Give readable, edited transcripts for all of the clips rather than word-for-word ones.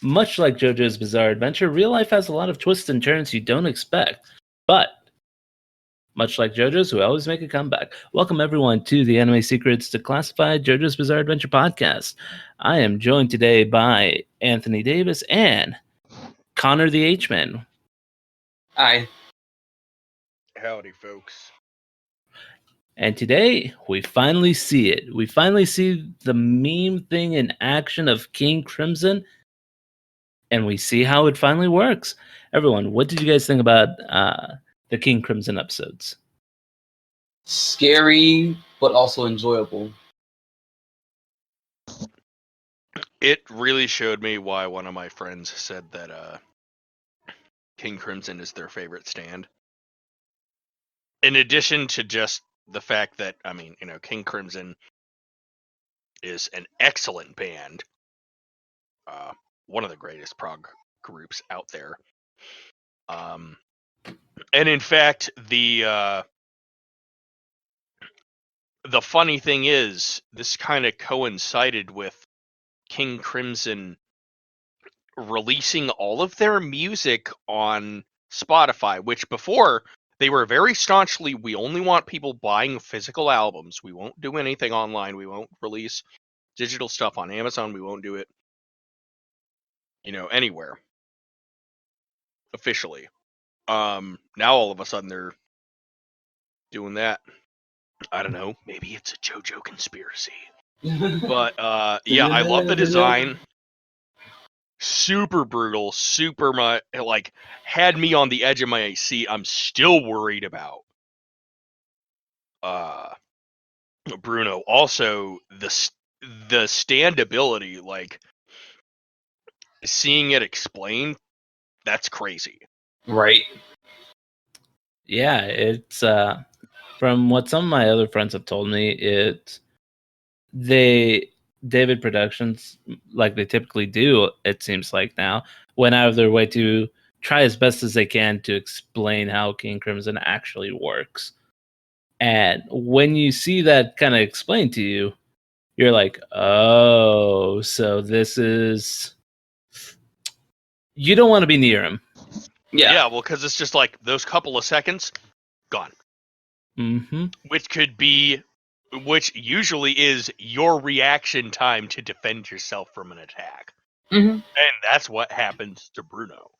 Much like JoJo's Bizarre Adventure, real life has a lot of twists and turns you don't expect. But, much like JoJo's, we always make a comeback. Welcome everyone to the Anime Secrets Declassified JoJo's Bizarre Adventure podcast. I am joined today by Anthony Davis and Connor the H-Man. Hi. Howdy, folks. And today, we finally see it. We finally see the meme thing in action of King Crimson, and we see how it finally works. Everyone, what did you guys think about the King Crimson episodes? Scary, but also enjoyable. It really showed me why one of my friends said that King Crimson is their favorite stand. In addition to just the fact that, King Crimson is an excellent band. One of the greatest prog groups out there. And in fact, the funny thing is, this kind of coincided with King Crimson releasing all of their music on Spotify, which before they were very staunchly, we only want people buying physical albums. We won't do anything online. We won't release digital stuff on Amazon. We won't do it, anywhere officially. Now all of a sudden they're doing that. I don't know. Maybe it's a JoJo conspiracy. But yeah, I love the design. Super brutal, super much had me on the edge of my seat. I'm still worried about Bruno. Also, the standability, seeing it explained, that's crazy. Right. Yeah, it's from what some of my other friends have told me, David Productions, like they typically do, it seems like now, went out of their way to try as best as they can to explain how King Crimson actually works. And when you see that kind of explained to you, you're like, oh, so this is... You don't want to be near him. Yeah, well, because it's just like those couple of seconds, gone. Mm-hmm. Which usually is your reaction time to defend yourself from an attack. Mm-hmm. And that's what happens to Bruno.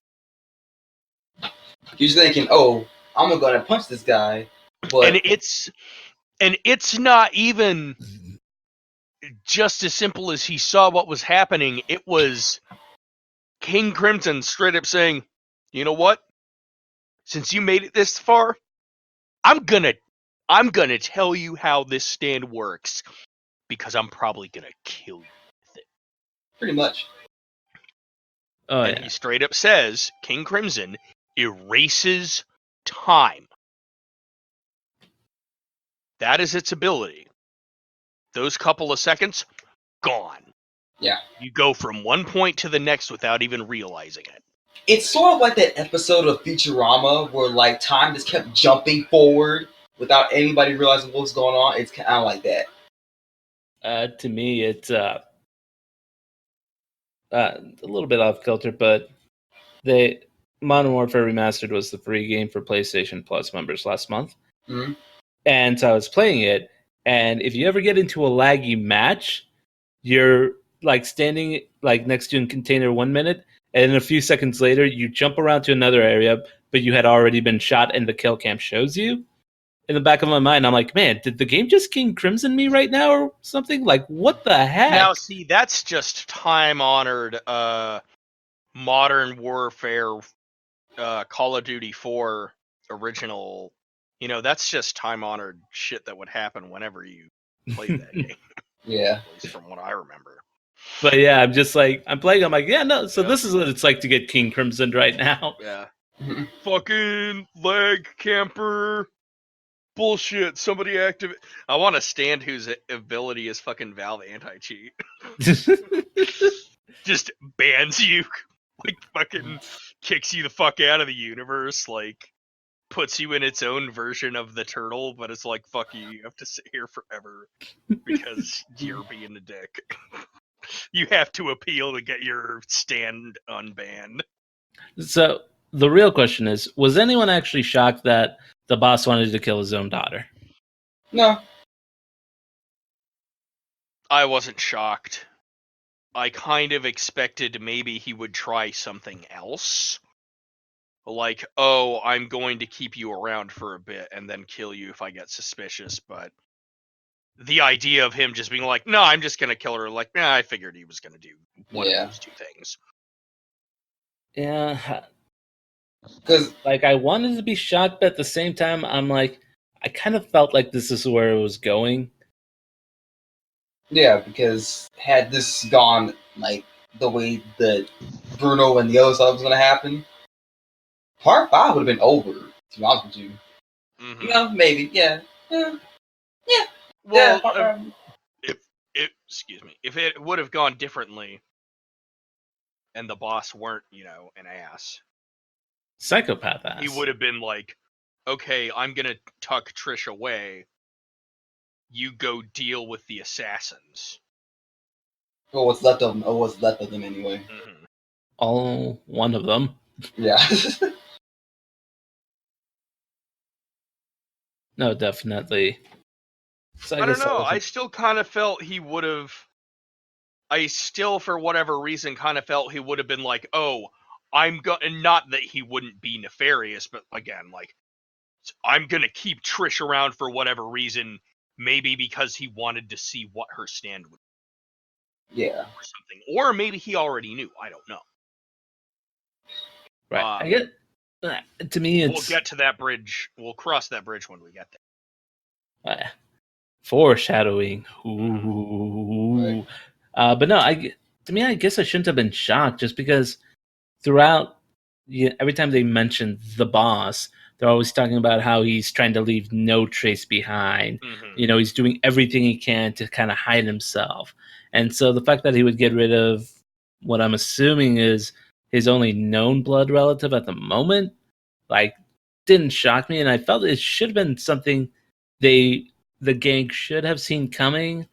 He's thinking, "Oh, I'm gonna punch this guy," but and it's not even just as simple as he saw what was happening. It was King Crimson straight up saying, "You know what? Since you made it this far, I'm gonna tell you how this stand works, because I'm probably gonna kill you with it." Pretty much. Oh, and yeah. He straight up says, King Crimson erases time. That is its ability. Those couple of seconds, gone. Yeah. You go from one point to the next without even realizing it. It's sort of like that episode of Futurama where time just kept jumping forward without anybody realizing what was going on. It's kind of like that. To me, it's a little bit off kilter, but Modern Warfare Remastered was the free game for PlayStation Plus members last month. Mm-hmm. And so I was playing it, and if you ever get into a laggy match, you're standing next to a container 1 minute, and then a few seconds later you jump around to another area, but you had already been shot and the kill cam shows you. In the back of my mind, I'm like, man, did the game just King Crimson me right now or something? What the heck? Now, see, that's just time-honored Modern Warfare Call of Duty 4 original. That's just time-honored shit that would happen whenever you played that game. Yeah. At least from what I remember. But yeah, I'm just I'm playing, I'm like, yeah, no, so this is what it's like to get King Crimson right now. Yeah. Fucking lag camper. Bullshit. Somebody activate. I want a stand whose ability is fucking Valve anti-cheat. Just bans you. Fucking kicks you the fuck out of the universe. Puts you in its own version of the turtle, but it's like, fuck you, you have to sit here forever because you're being a dick. You have to appeal to get your stand unbanned. So the real question is, was anyone actually shocked that the boss wanted to kill his own daughter? No. I wasn't shocked. I kind of expected maybe he would try something else. Like, oh, I'm going to keep you around for a bit and then kill you if I get suspicious, but the idea of him just being like, no, I'm just going to kill her, like, I figured he was going to do one of those two things. Yeah. Because, like, I wanted to be shocked, but at the same time, I'm like, I kind of felt like this is where it was going. yeah, because had this gone, like, the way that Bruno and the other stuff was going to happen, part 5 would have been over, to be honest with you. Mm-hmm. You know, maybe, yeah. Well, if it would have gone differently and the boss weren't, an ass, Psychopath ass. he would have been like, okay, I'm going to tuck Trish away. You go deal with the assassins. Or what's left of them, anyway. Mm-hmm. All one of them. Yeah. No, definitely. So I don't know. I still kind of felt he would have. I still, for whatever reason, kind of felt he would have been like, oh, not that he wouldn't be nefarious, but again, like, I'm going to keep Trish around for whatever reason, maybe because he wanted to see what her stand would be. Yeah. Or something. Or maybe he already knew. I don't know. Right. I get. To me, it's. We'll get to that bridge. We'll cross that bridge when we get there. Foreshadowing. Ooh. Right. But no, to me, I guess I shouldn't have been shocked, just because throughout, every time they mention the boss, they're always talking about how he's trying to leave no trace behind. Mm-hmm. He's doing everything he can to kind of hide himself. And so the fact that he would get rid of what I'm assuming is his only known blood relative at the moment, like, didn't shock me. And I felt it should have been something the gang should have seen coming.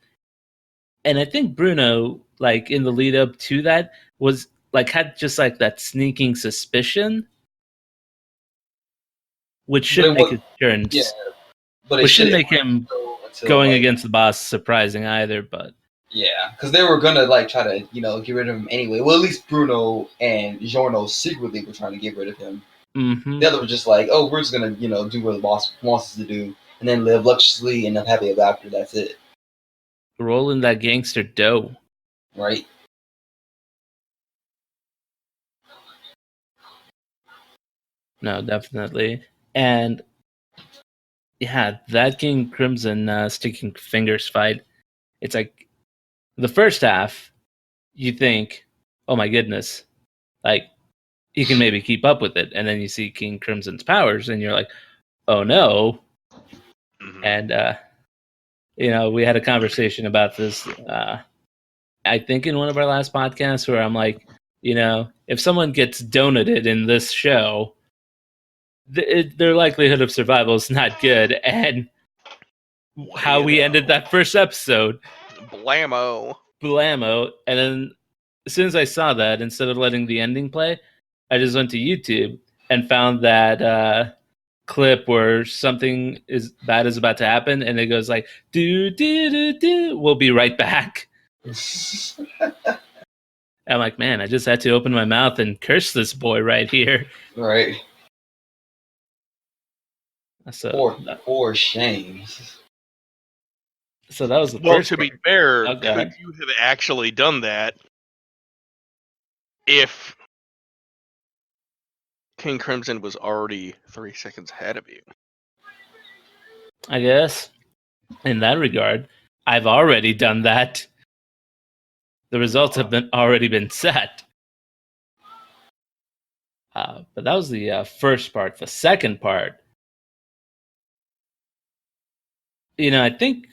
And I think Bruno, like, in the lead up to that, was like, had just like that sneaking suspicion, which should make his turn. Yeah, but which shouldn't make him going against the boss surprising either. But yeah, because they were gonna like try to get rid of him anyway. Well, at least Bruno and Giorno secretly were trying to get rid of him. Mm-hmm. The other were just like, oh, we're just gonna do what the boss wants us to do, and then live luxuriously and happy ever after. That's it. Rolling that gangster dough, right? No, definitely. And yeah, that King Crimson sticking fingers fight. It's like the first half, you think, oh my goodness, like, he can maybe keep up with it, and then you see King Crimson's powers, and you're like, oh no. Mm-hmm. And we had a conversation about this. I think in one of our last podcasts, where I'm like, if someone gets donated in this show, their likelihood of survival is not good. And how we ended that first episode, blammo. And then as soon as I saw that, instead of letting the ending play, I just went to YouTube and found that clip where something bad is about to happen, and it goes like, do do do do, we'll be right back. I'm like, man, I just had to open my mouth and curse this boy right here. Right. So for shame. So that was the well, first to part. Be fair, could you have actually done that if King Crimson was already 3 seconds ahead of you? I guess in that regard, I've already done that. The results have already been set. But that was the first part. The second part, I think,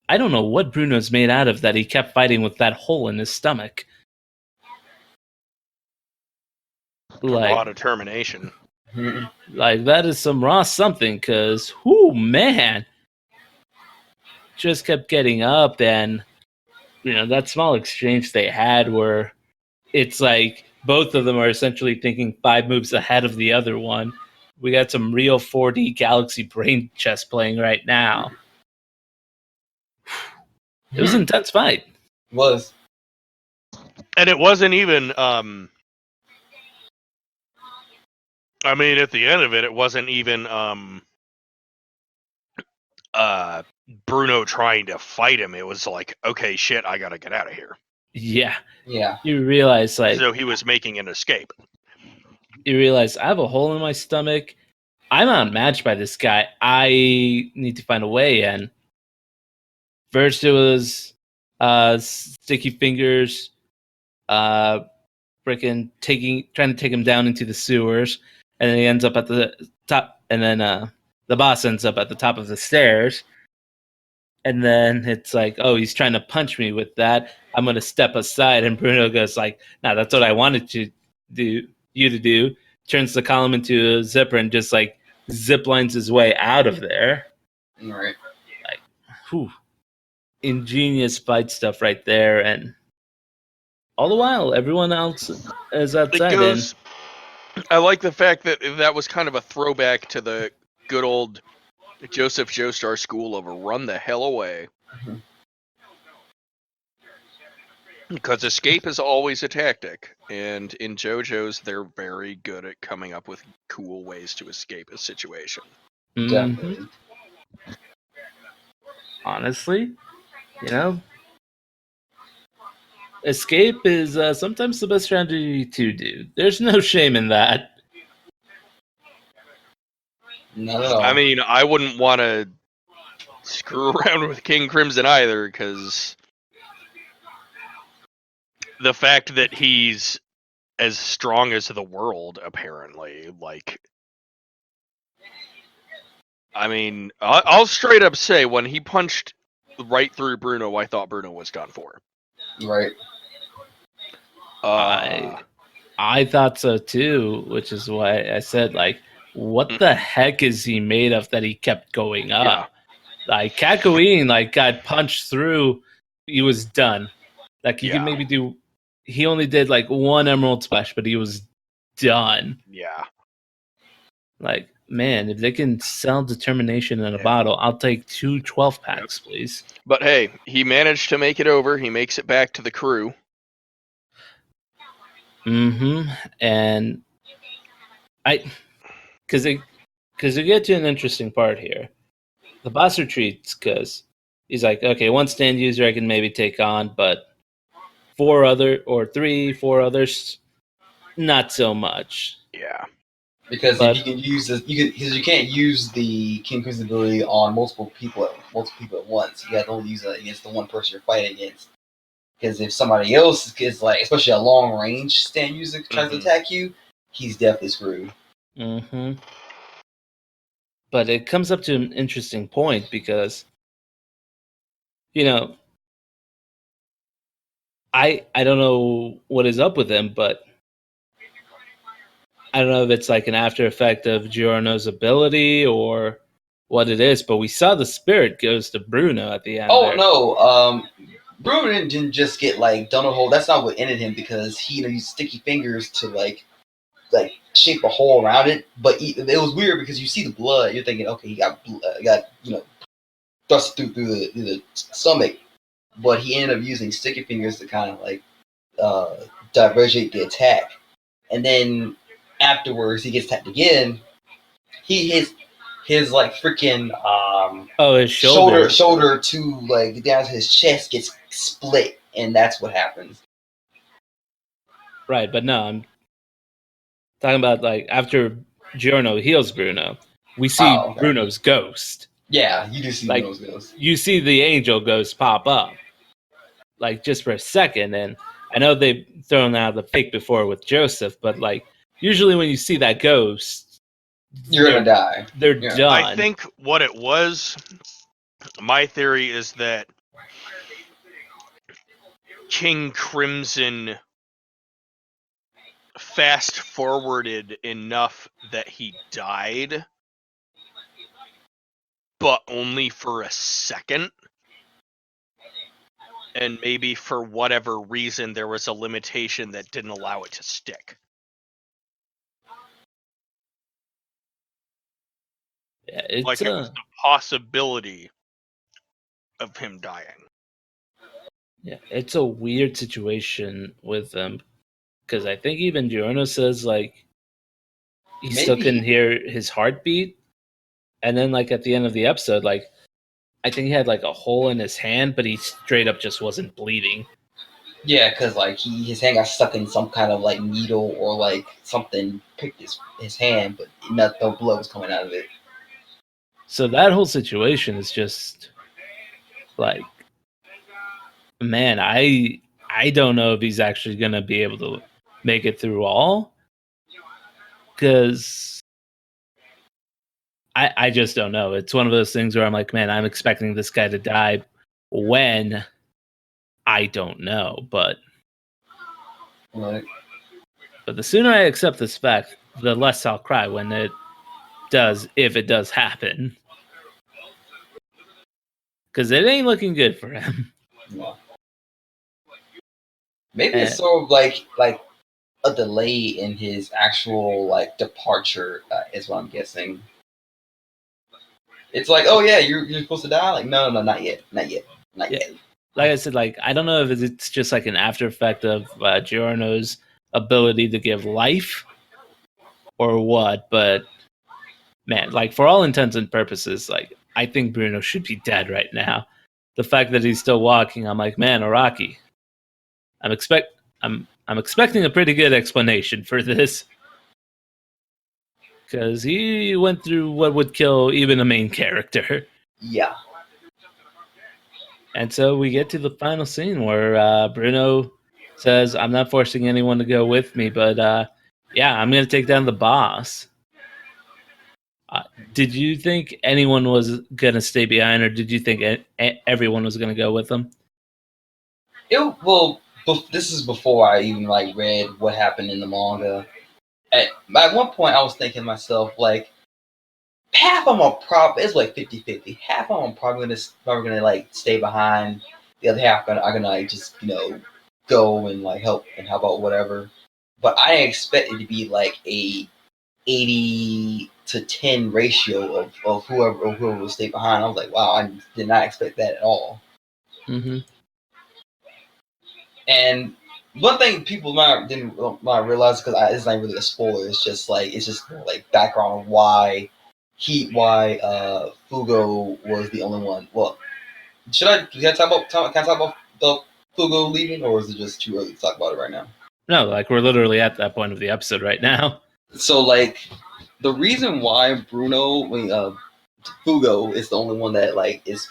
I don't know what Bruno's made out of that he kept fighting with that hole in his stomach. Raw determination. Like, that is some raw something, because, whoo, man. just kept getting up, and that small exchange they had where it's like both of them are essentially thinking 5 moves ahead of the other one. We got some real 4D Galaxy brain chess playing right now. It was an intense fight. It was. And it wasn't even I mean, at the end of it, it wasn't even Bruno trying to fight him. It was like, okay, shit, I gotta get out of here. Yeah. Yeah. You realize, like, So he was making an escape. You realize I have a hole in my stomach. I'm outmatched by this guy. I need to find a way. And first it was sticky fingers, freaking trying to take him down into the sewers, and then he ends up at the top, and then the boss ends up at the top of the stairs. And then it's like, oh, he's trying to punch me with that. I'm gonna step aside, and Bruno goes like, "Nah, that's what I wanted to do. You to do." Turns the column into a zipper and just like zip lines his way out of there. Right. Like, whew, ingenious fight stuff right there, and all the while, everyone else is outside. It goes. I like the fact that that was kind of a throwback to the good old Joseph Joestar school of run the hell away. Mhm. Because escape is always a tactic, and in JoJo's, they're very good at coming up with cool ways to escape a situation. Definitely. Honestly, escape is sometimes the best strategy to do. There's no shame in that. Not at all. I mean, I wouldn't want to screw around with King Crimson either, because the fact that he's as strong as the world, apparently, like, I mean, I'll straight up say, when he punched right through Bruno, I thought Bruno was done for. Right. I thought so too, which is why I said, like, what the heck is he made of that he kept going up? Yeah. Like, Kakouine, like, got punched through, he was done. Like, he could maybe do, he only did, like, 1 Emerald Splash, but he was done. Yeah. Like, man, if they can sell determination in a bottle, I'll take 2 12-packs, please. But hey, he managed to make it over. He makes it back to the crew. And because we get to an interesting part here. The boss retreats because he's like, okay, 1 stand user I can maybe take on, but 4 others, not so much. Yeah. Because if you can use this, because you can't use the King Crimson ability on multiple people at once. You have to only use it against the one person you're fighting against. Because if somebody else is like, especially a long range stand user tries to attack you, he's definitely screwed. But it comes up to an interesting point because, I don't know what is up with him, but I don't know if it's like an after effect of Giorno's ability or what it is, but we saw the spirit goes to Bruno at the end. Oh, no. Bruno didn't just get, like, done a hole. That's not what ended him, because he used sticky fingers to, like shape a hole around it. But it was weird because you see the blood. You're thinking, okay, he got thrust through the stomach. But he ended up using sticky fingers to kind of, like, divergate the attack. And then afterwards, he gets tapped again. His like freaking his shoulder to like down to his chest gets split, and that's what happens. Right, but no, I'm talking about like after Giorno heals Bruno, we see Bruno's ghost. Yeah, you do see like, Bruno's ghost. You see the angel ghost pop up, like just for a second, and I know they've thrown out the fake before with Joseph, but like usually when you see that ghost, you're gonna die. They're done. I think what it was, my theory is that King Crimson fast forwarded enough that he died, but only for a second. And maybe for whatever reason, there was a limitation that didn't allow it to stick. Yeah, it's Like it was the possibility of him dying. Yeah, it's a weird situation with them because I think even Giorno says like he still can hear his heartbeat, and then like at the end of the episode, like I think he had like a hole in his hand, but he straight up just wasn't bleeding. Yeah, because like his hand got stuck in some kind of like needle or like something pricked his hand, but no blood was coming out of it. So that whole situation is just like, man, I don't know if he's actually gonna be able to make it through all, because I just don't know. It's one of those things where I'm like, man, I'm expecting this guy to die when I don't know, but Right. but the sooner I accept this fact, the less I'll cry when it does, if it does happen, because it ain't looking good for him. No. Maybe it's sort of like a delay in his actual like departure is what I'm guessing. It's like, oh yeah, you're supposed to die. Like, no, not yet. Like I said, like I don't know if it's just like an after effect of Giorno's ability to give life or what, but man, like for all intents and purposes, like I think Bruno should be dead right now. The fact that he's still walking, I'm like, man, Araki, I'm expecting a pretty good explanation for this, because he went through what would kill even a main character. Yeah. And so we get to the final scene where Bruno says, I'm not forcing anyone to go with me, but yeah, I'm going to take down the boss. Did you think anyone was going to stay behind, or did you think everyone was going to go with them? This is before I even like read what happened in the manga. At one point, I was thinking to myself, like, half of them are probably, it's like 50-50. Half of them are probably gonna like stay behind. The other half are gonna like, just go and like help and help out whatever. But I didn't expect it to be like a 80-10 ratio of whoever will stay behind. I was like, wow, I did not expect that at all. Mm-hmm. And one thing people might realize, because it's not really a spoiler, it's just more like background of why Fugo was the only one. Well, can I talk about the Fugo leaving, or is it just too early to talk about it right now? No, like we're literally at that point of the episode right now. So like the reason why Fugo is the only one that like is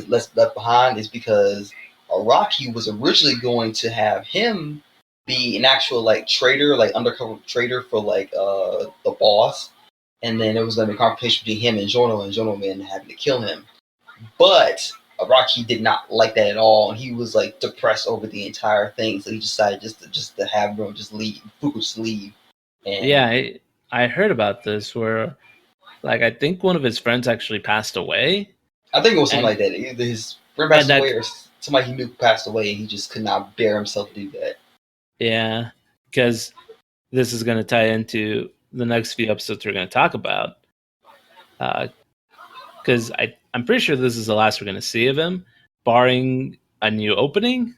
left behind is because Araki was originally going to have him be an actual like traitor, like undercover traitor for like the boss, and then it was going to be a confrontation between him and Jono man having to kill him. But Araki did not like that at all, and he was like depressed over the entire thing, so he decided just to have everyone just leave, Fugo just leave. And yeah, I heard about this where, like, I think one of his friends actually passed away. I think it was something like that. Either his friend passed away or somebody he knew passed away, and he just could not bear himself to do that. Yeah, because this is going to tie into the next few episodes we're going to talk about. Because I'm pretty sure this is the last we're going to see of him, barring a new opening.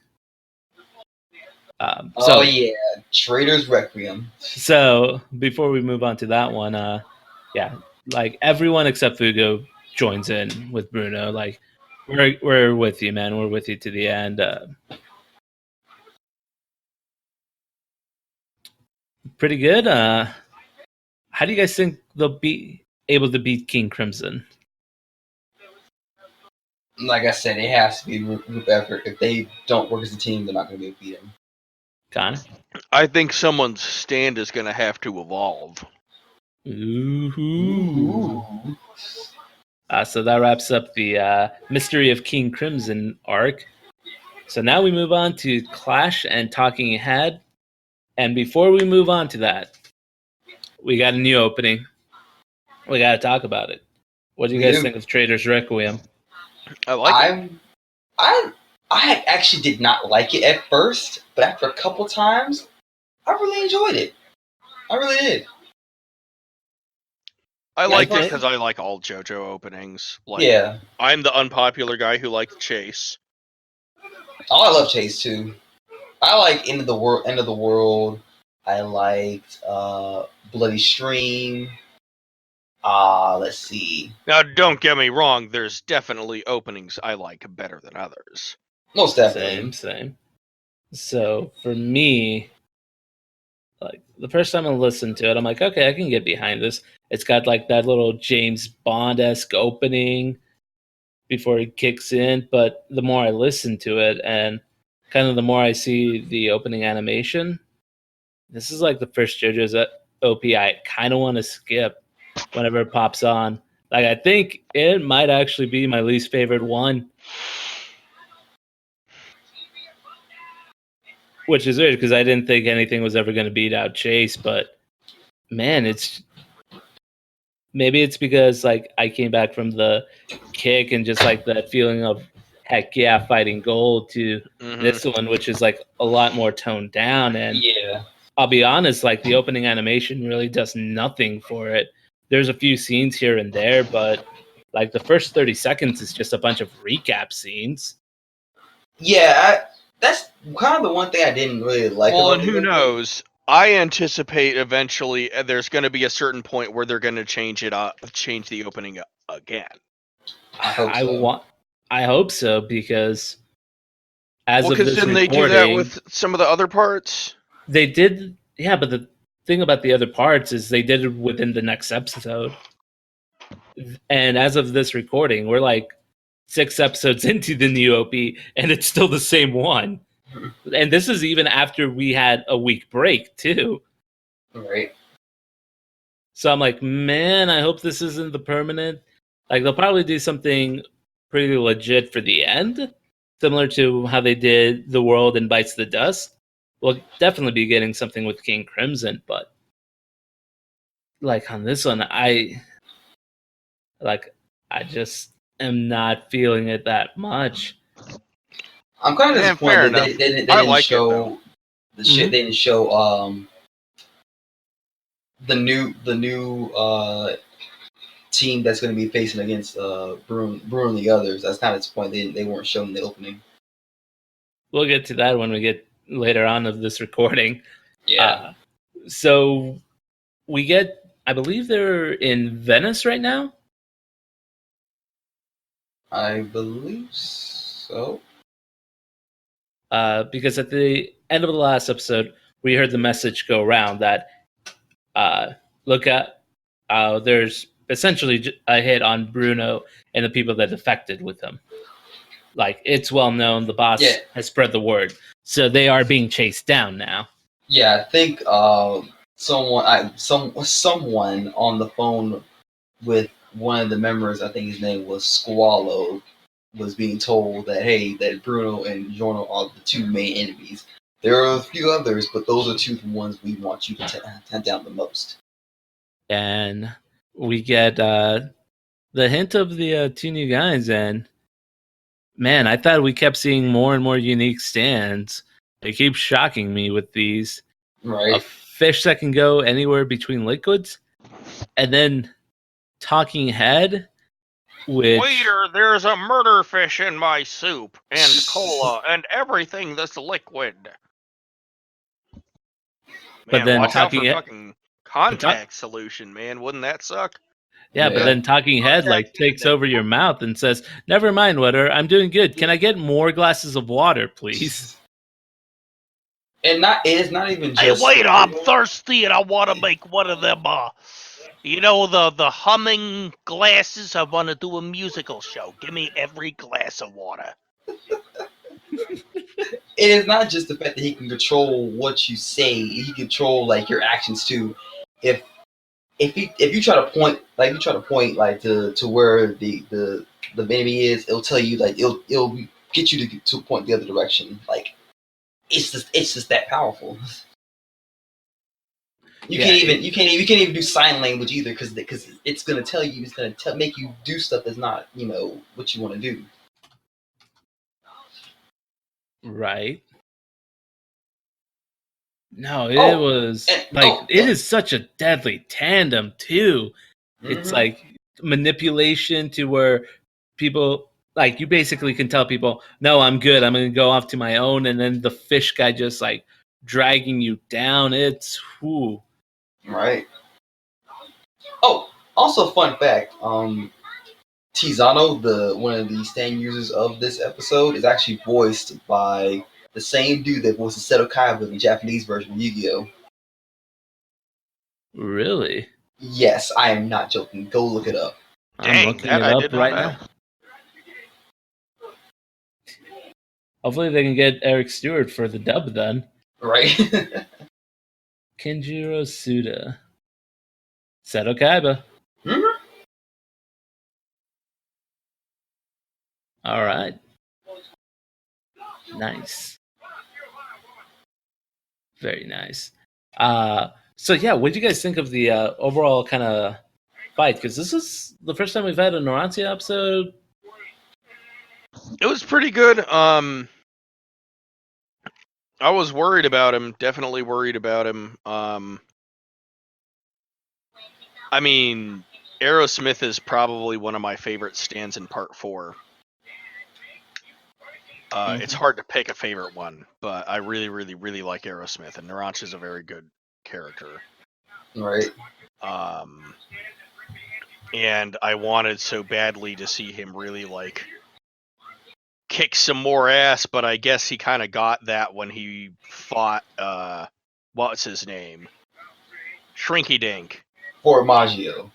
Oh yeah, Traitor's Requiem. So before we move on to that one, yeah, like everyone except Fugo joins in with Bruno. Like we're with you, man. We're with you to the end. Pretty good. How do you guys think they'll be able to beat King Crimson? Like I said, it has to be group effort. If they don't work as a team, they're not going to be able to beat him. Connor? I think someone's stand is going to have to evolve. Ooh. So that wraps up the Mystery of King Crimson arc. So now we move on to Clash and Talking Ahead. And before we move on to that, we got a new opening. We got to talk about it. What do you guys think of Traitor's Requiem? I like it. I actually did not like it at first, but after a couple times, I really enjoyed it. I really did. I Yeah, liked it first- because I like all JoJo openings. Like, yeah. I'm the unpopular guy who liked Chase. Oh, I love Chase too. I like End of the World. I liked Bloody Stream. Let's see. Now, don't get me wrong. There's definitely openings I like better than others. Most definitely. Same. So for me, like the first time I listened to it, I'm like, okay, I can get behind this. It's got like that little James Bond-esque opening before it kicks in, but the more I listen to it and kind of the more I see the opening animation, this is like the first JoJo's OP I kind of want to skip whenever it pops on. Like I think it might actually be my least favorite one. Which is weird because I didn't think anything was ever going to beat out Chase, but man, maybe it's because like I came back from the kick and just like that feeling of heck yeah, fighting gold to this one, which is like a lot more toned down. And Yeah. I'll be honest, like the opening animation really does nothing for it. There's a few scenes here and there, but like the first 30 seconds is just a bunch of recap scenes. Yeah, that's kind of the one thing I didn't really like. Well, about and who the knows? I anticipate eventually there's going to be a certain point where they're going to change the opening again. I hope so. I hope so because as of this didn't recording, they do that with some of the other parts? They did, yeah. But the thing about the other parts is they did it within the next episode. And as of this recording, we're like 6 episodes into the new OP, and it's still the same one. And this is even after we had a week break too. Right. So I'm like, man, I hope this isn't the permanent. Like they'll probably do something pretty legit for the end, similar to how they did The World and Bites the Dust. We'll definitely be getting something with King Crimson, but like on this one, I just am not feeling it that much. I'm kind of disappointed fair they didn't like show the shit. Mhm. They didn't show the new team that's going to be facing against Bruin and the others. That's kind of disappointing. They weren't shown in the opening. We'll get to that when we get later on of this recording. Yeah. So we get, I believe they're in Venice right now. I believe so. Because at the end of the last episode, we heard the message go around that look at there's essentially a hit on Bruno and the people that defected with him. Like it's well known, the boss has spread the word, so they are being chased down now. Yeah, I think someone on the phone with one of the members, I think his name was Squallow, was being told that hey, that Bruno and Giorno are the two main enemies. There are a few others, but those are two ones we want you to hunt down the most. And we get the hint of the 2 new guys, and man, I thought we kept seeing more and more unique stands. They keep shocking me with these. Right. A fish that can go anywhere between liquids, and then Talking Head, which Waiter, there's a murder fish in my soup and cola and everything that's liquid. but Man, then watch out for Talking fucking contact solution, man. Wouldn't that suck? Yeah, but then Talking Head like takes over your mouth and says, "Never mind, water. I'm doing good. Can I get more glasses of water, please?" And it's not even just. Hey, wait! I'm thirsty and I want to make one of them. You know the humming glasses. I want to do a musical show. Give me every glass of water. It is not just the fact that he can control what you say; he can control like your actions too. If you try to point like to where the enemy is, it'll tell you like it'll get you to point the other direction. Like it's just that powerful. You can't even do sign language either because it's gonna tell you make you do stuff that's not what you want to do. Right. No, it was it is such a deadly tandem too. It's like manipulation to where people like you basically can tell people, no, I'm good. I'm gonna go off to my own, and then the fish guy just like dragging you down. It's whoo. Right. Oh, also fun fact. Tizano, the one of the stand users of this episode, is actually voiced by the same dude that voiced Seto Kaiba in the Japanese version of Yu-Gi-Oh! Really? Yes, I am not joking. Go look it up. I'm Dang, looking that it I up did not right know. now. Hopefully they can get Eric Stewart for the dub then. Right. Kenjiro Suda. Seto Kaiba. All right. Nice. Very nice. So yeah, what do you guys think of the overall kind of fight? Because this is the first time we've had a Narantia episode. It was pretty good. I was worried about him. Definitely worried about him. I mean, Aerosmith is probably one of my favorite stands in Part 4. It's hard to pick a favorite one, but I really, really, really like Aerosmith, and Naranch is a very good character. Right. And I wanted so badly to see him really like kick some more ass, but I guess he kind of got that when he fought what's his name? Shrinky Dink. Formaggio.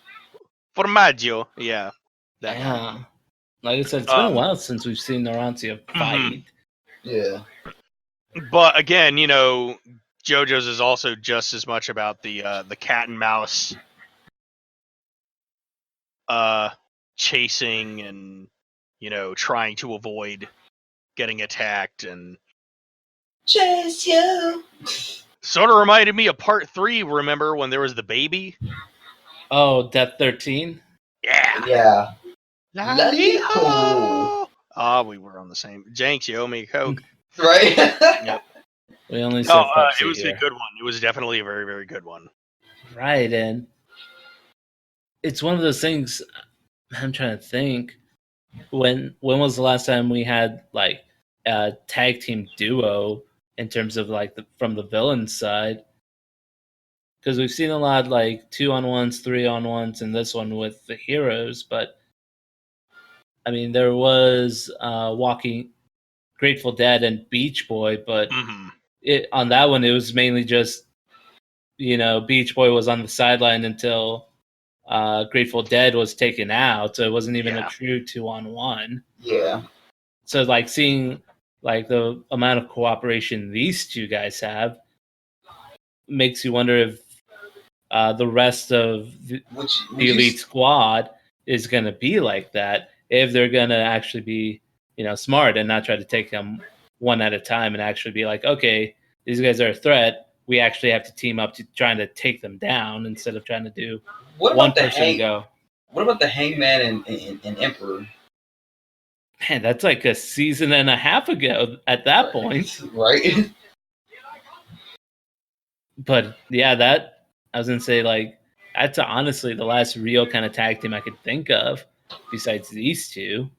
Formaggio, yeah. That Yeah. Like I said, it's been a while since we've seen Narantia fight. Yeah. But again, you know, JoJo's is also just as much about the cat and mouse chasing and, you know, trying to avoid getting attacked, and Chase you. sort of reminded me of Part 3, remember when there was the baby? Oh, Death 13? Yeah. Yeah. Lally-ho! Ah, we were on the same. Jenks, you owe me a Coke. Right? Yep. We only No, serve Pepsi it was here. a good one. It was definitely a very, very good one. Right, and it's one of those things. I'm trying to think. When was the last time we had like a tag team duo in terms of like from the villain side? Because we've seen a lot like 2-on-1s, 3-on-1s, and this one with the heroes. But I mean, there was Walking Grateful Dead and Beach Boy, but on that one it was mainly just Beach Boy was on the sideline until Grateful Dead was taken out, so it wasn't even a true 2-on-1. Yeah. So like seeing like the amount of cooperation these two guys have makes you wonder if the rest of the elite squad is going to be like that, if they're going to actually be smart and not try to take them one at a time and actually be like, okay, these guys are a threat, we actually have to team up to trying to take them down instead of trying to do one person go. What about the Hangman and Emperor? Man, that's like a season and a half ago at that point. Right? But yeah, that I was gonna say, like, that's honestly the last real kind of tag team I could think of besides these two.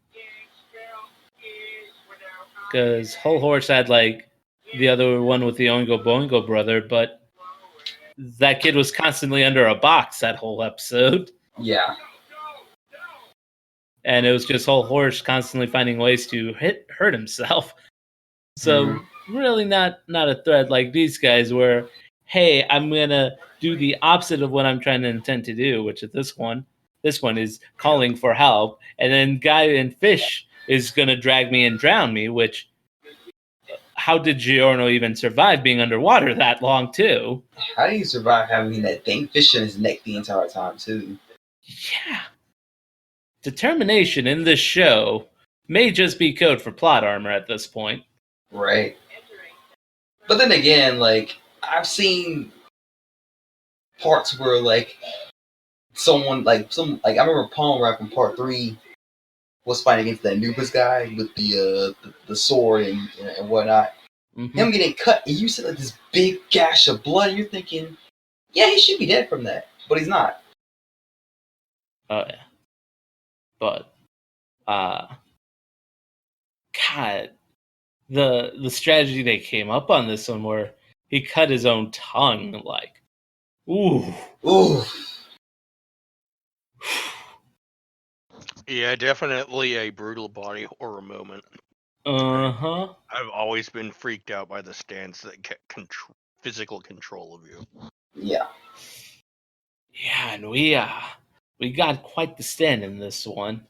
Because Whole Horse had like the other one with the Oingo Boingo brother, but that kid was constantly under a box that whole episode. Yeah. And it was just Whole Horse constantly finding ways to hurt himself. So really not a threat like these guys where, hey, I'm gonna do the opposite of what I'm trying to intend to do, which is this one is calling for help, and then Guy and Fish is gonna drag me and drown me, which how did Giorno even survive being underwater that long too? How do you survive having that thing fish in his neck the entire time too? Yeah. Determination in this show may just be code for plot armor at this point. Right. But then again, like, I've seen parts where, like, I remember Palm Rap in Part 3, was fighting against that Anubis guy with the sword and whatnot. Mm-hmm. Him getting cut, and you see like this big gash of blood, and you're thinking, yeah, he should be dead from that, but he's not. Oh yeah, but God, the strategy they came up on this one where he cut his own tongue, like, ooh. Ooh. Yeah, definitely a brutal body horror moment. Uh-huh. I've always been freaked out by the stands that get physical control of you. Yeah. Yeah, and we got quite the stand in this one.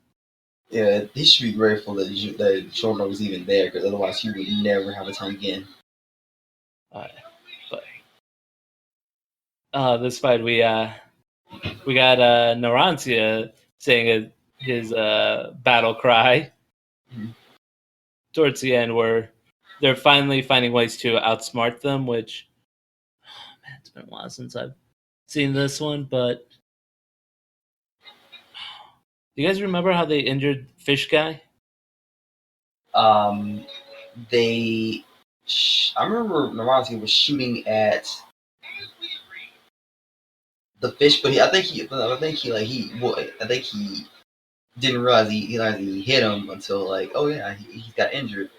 Yeah, he should be grateful that Jordan was even there, because otherwise he would never have a tongue again. But this fight we got Narantia saying his battle cry towards the end, where they're finally finding ways to outsmart them. Which, man, it's been a while since I've seen this one, but do you guys remember how they injured Fish Guy? I remember Naranti was shooting at the fish, but I think he didn't realize he hit him until like, oh yeah, he got injured.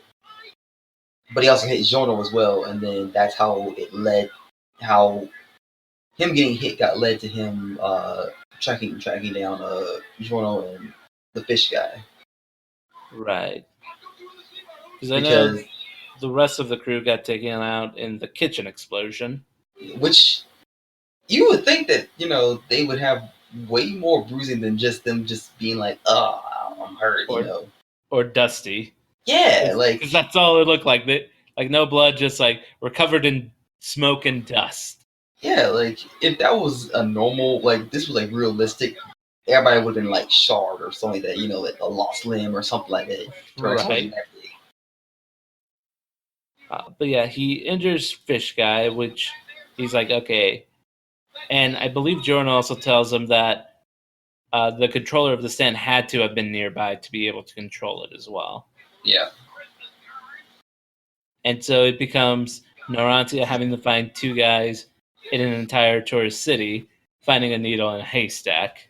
But he also hit Jono as well, and then that's how how him getting hit led to him tracking down Jono and the fish guy. Right. Because I know the rest of the crew got taken out in the kitchen explosion. Which you would think that, they would have way more bruising than just them just being like, oh, I'm hurt, Or Dusty. Yeah, because that's all it looked like. Like no blood, just like we're covered in smoke and dust. Yeah, like if that was a normal, like this was like realistic, everybody would have been like charred or something like that, like a lost limb or something like that. Right. But yeah, he injures Fish Guy, which he's like, okay. And I believe Jordan also tells him that the controller of the stand had to have been nearby to be able to control it as well. Yeah. And so it becomes Narantia having to find two guys in an entire tourist city, finding a needle in a haystack.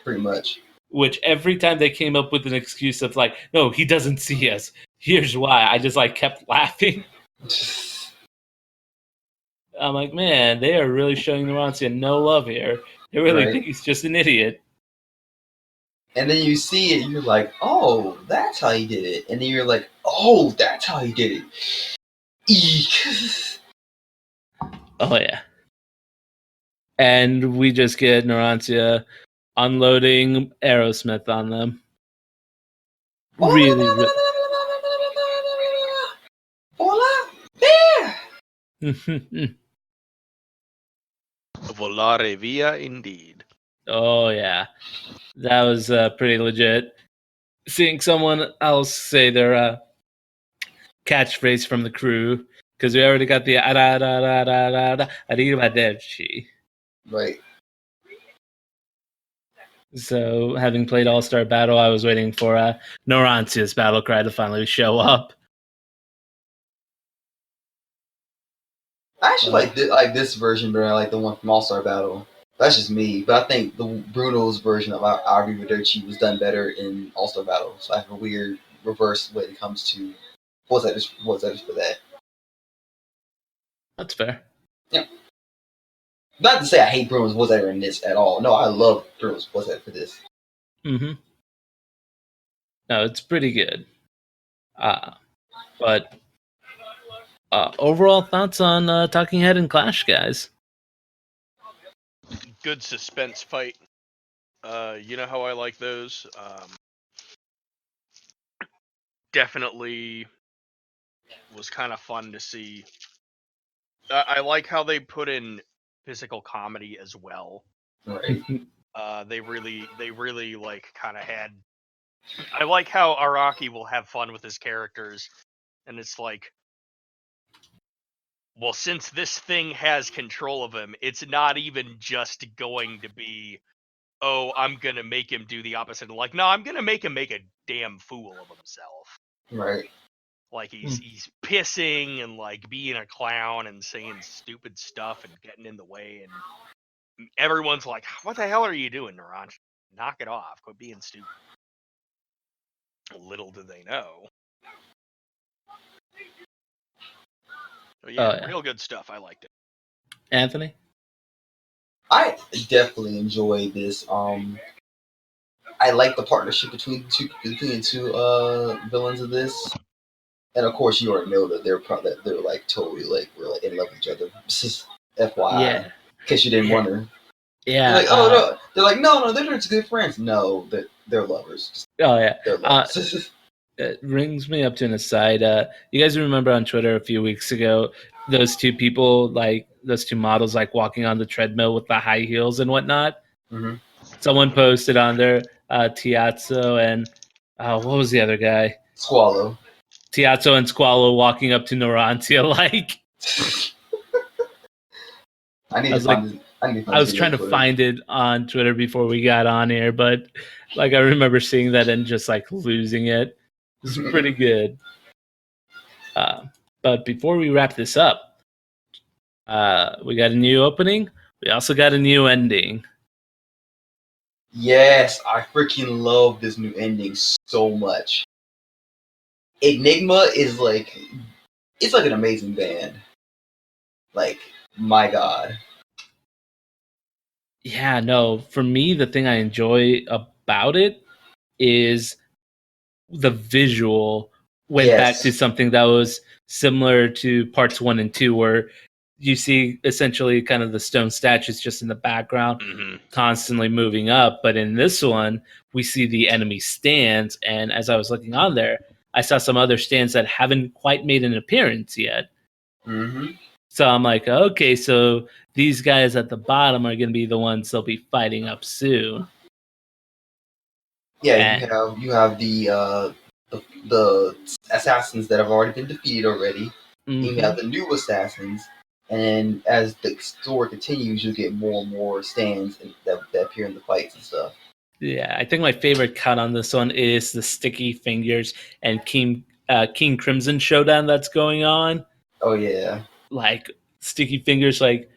Pretty much. Which every time they came up with an excuse of like, no, he doesn't see us. Here's why. I just like kept laughing. I'm like, man, they are really showing Narantia no love here. They really think he's just an idiot. And then you see it, you're like, oh, that's how he did it. And then you're like, oh, that's how he did it. Eek. Oh, yeah. And we just get Narantia unloading Aerosmith on them. Really. Volare via, indeed. Oh, yeah. That was pretty legit. Seeing someone else say their catchphrase from the crew, because we already got the arrivederci. Right. So, having played All-Star Battle, I was waiting for Narantia's battle cry to finally show up. I actually like this version better. I like the one from All-Star Battle. That's just me, but I think the Bruno's version of Arrivederci was done better in All-Star Battle. So I have a weird reverse when it comes to what's that just for that. That's fair. Yeah. Not to say I hate Bruno's what's that in this at all. No, I love Bruno's what's that for this. Mm-hmm. No, it's pretty good. But overall thoughts on Talking Head and Clash, guys? Good suspense fight. You know how I like those. Definitely was kind of fun to see. I like how they put in physical comedy as well. Right. They really like kind of had. I like how Araki will have fun with his characters, and it's like, well, since this thing has control of him, it's not even just going to be, oh, I'm gonna make him do the opposite. Like, no, I'm gonna make him make a damn fool of himself. Right. Like he's pissing and like being a clown and saying stupid stuff and getting in the way, and everyone's like, "What the hell are you doing, Naranj? Knock it off! Quit being stupid." Little do they know. But yeah, real good stuff. I liked it. Anthony? I definitely enjoyed this. I like the partnership between the two villains of this, and of course you already know that they're like totally like we're like in love with each other. FYI, in case you didn't wonder. Yeah. They're like, oh no, they're like, no, they're just good friends. No, they're lovers. Oh yeah, they're lovers. It brings me up to an aside. You guys remember on Twitter a few weeks ago those two people, like those two models, like walking on the treadmill with the high heels and whatnot? Mm-hmm. Someone posted on there, Tiazzo and what was the other guy? Squallow. Tiazzo and Squallow walking up to Norantia like. I was trying to find it on Twitter before we got on here, but like I remember seeing that and just like losing it. It's pretty good. But before we wrap this up, we got a new opening. We also got a new ending. Yes, I freaking love this new ending so much. Enigma is like, it's like an amazing band. Like, my God. Yeah, no, for me, the thing I enjoy about it is the visual went back to something that was similar to parts 1 and 2, where you see essentially kind of the stone statues just in the background, constantly moving up. But in this one, we see the enemy stands. And as I was looking on there, I saw some other stands that haven't quite made an appearance yet. Mm-hmm. So I'm like, okay, so these guys at the bottom are going to be the ones they'll be fighting up soon. Yeah, and you have the assassins that have already been defeated already. Mm-hmm. You have the new assassins, and as the story continues, you get more and more stands that appear in the fights and stuff. Yeah, I think my favorite cut on this one is the Sticky Fingers and King Crimson showdown that's going on. Oh yeah, like Sticky Fingers like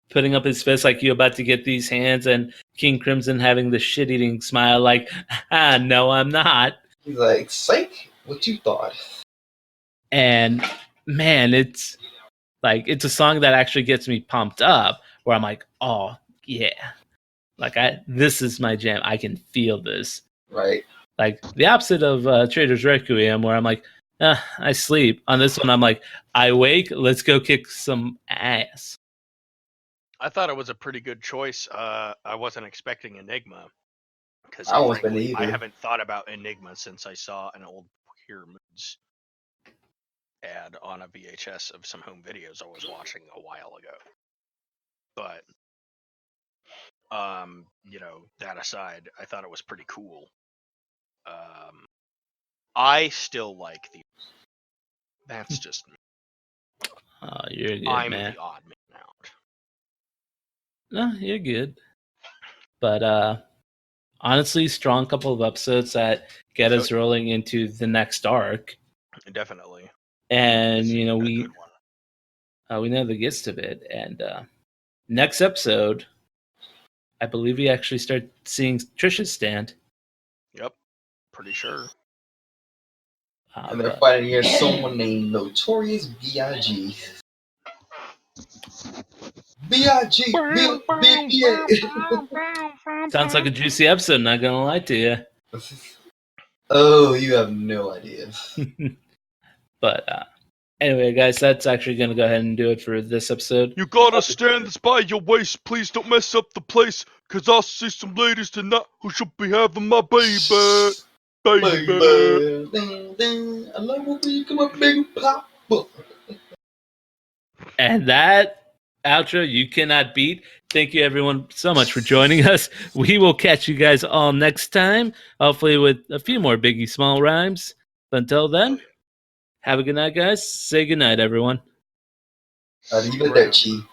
putting up his fist like you about to get these hands, and King Crimson having the shit-eating smile like, no, I'm not. He's like, psych, what you thought? And man, it's a song that actually gets me pumped up, where I'm like, oh yeah, like this is my jam. I can feel this. Right. Like the opposite of Trader's Requiem, where I'm like, I sleep. On this one, I'm like, I wake, let's go kick some ass. I thought it was a pretty good choice. I wasn't expecting Enigma, because I haven't thought about Enigma since I saw an old Pure Moods ad on a VHS of some home videos I was watching a while ago. But that aside, I thought it was pretty cool. I still like that's just me. Oh, you're good, I'm man. the odd man out. No, you're good. But honestly, strong couple of episodes that get us rolling into the next arc. Definitely. And we know the gist of it. And next episode, I believe we actually start seeing Trisha's stand. Yep, pretty sure. And they're fighting against someone named Notorious B.I.G. B.I.G. Sounds like a juicy episode, not gonna lie to you. Oh, you have no idea. But anyway, guys, that's actually gonna go ahead and do it for this episode. You gotta stand this by your waist. Please don't mess up the place, cause I see some ladies tonight who should be having my baby. Baby. I love when we come up big pop. And that outro you cannot beat. Thank you everyone so much for joining us. We will catch you guys all next time, hopefully with a few more Biggie Small rhymes. But until then, have a good night, guys. Say good night, everyone. Arrivederci.